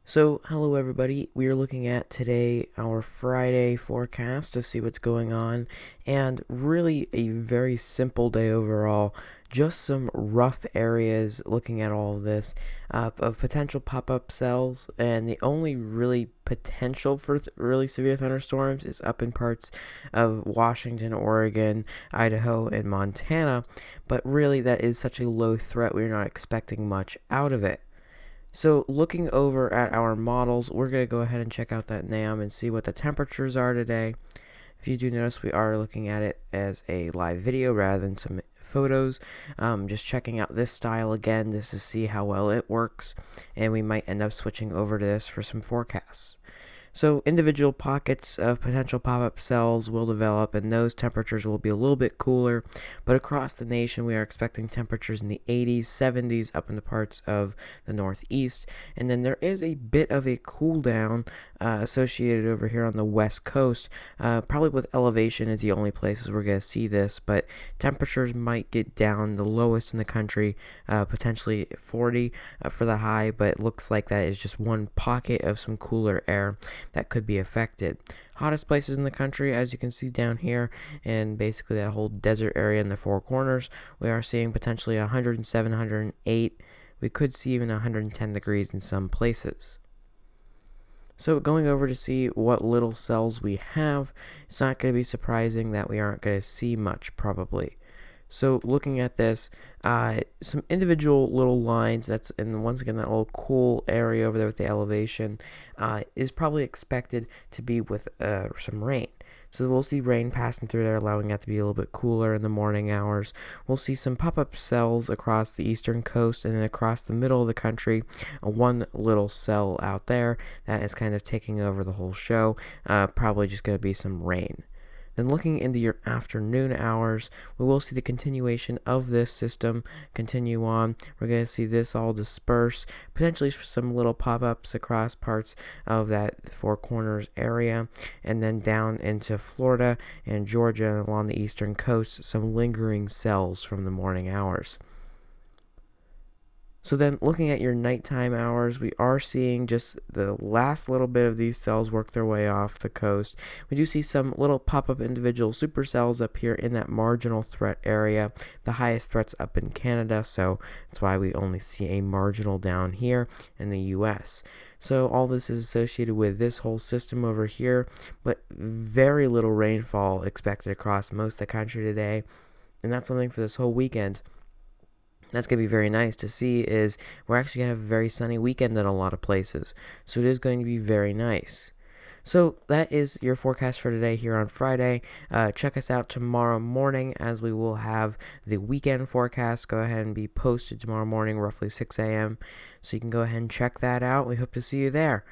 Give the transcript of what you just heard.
So, hello everybody. We are looking at today our Friday forecast to see what's going on, and really a very simple day overall. Just some rough areas looking at all of this of potential pop up cells, and the only really potential for really severe thunderstorms is up in parts of Washington, Oregon, Idaho, and Montana. But really, that is such a low threat, we're not expecting much out of it. So looking over at our models, we're going to go ahead and check out that NAM and see what the temperatures are today. If you do notice, we are looking at it as a live video rather than some photos. Just checking out this style again just to see how well it works, and we might end up switching over to this for some forecasts. So individual pockets of potential pop-up cells will develop, and those temperatures will be a little bit cooler, but across the nation we are expecting temperatures in the 80s, 70s up in the parts of the northeast, and then there is a bit of a cool down associated over here on the west coast, probably with elevation is the only places we're going to see this, but temperatures might get down the lowest in the country, potentially 40 for the high, but it looks like that is just one pocket of some cooler air that could be affected. Hottest places in the country, as you can see down here, and basically that whole desert area in the Four Corners, we are seeing potentially 107, 108. We could see even 110 degrees in some places. So going over to see what little cells we have, it's not going to be surprising that we aren't going to see much probably. So looking at this, some individual little lines, and once again that little cool area over there with the elevation is probably expected to be with some rain. So we'll see rain passing through there, allowing that to be a little bit cooler in the morning hours. We'll see some pop-up cells across the eastern coast, and then across the middle of the country, one little cell out there that is kind of taking over the whole show. Probably just going to be some rain. Then looking into your afternoon hours, we will see the continuation of this system continue on. We're going to see this all disperse, potentially for some little pop-ups across parts of that Four Corners area, and then down into Florida and Georgia and along the eastern coast, some lingering cells from the morning hours. So then looking at your nighttime hours, we are seeing just the last little bit of these cells work their way off the coast. We do see some little pop-up individual supercells up here in that marginal threat area. The highest threat's up in Canada, so that's why we only see a marginal down here in the US. So all this is associated with this whole system over here, but very little rainfall expected across most of the country today, and that's something for this whole weekend. That's going to be very nice to see. Is we're actually going to have a very sunny weekend in a lot of places, so it is going to be very nice. So that is your forecast for today here on Friday. Check us out tomorrow morning, as we will have the weekend forecast go ahead and be posted tomorrow morning roughly 6 a.m. So you can go ahead and check that out. We hope to see you there.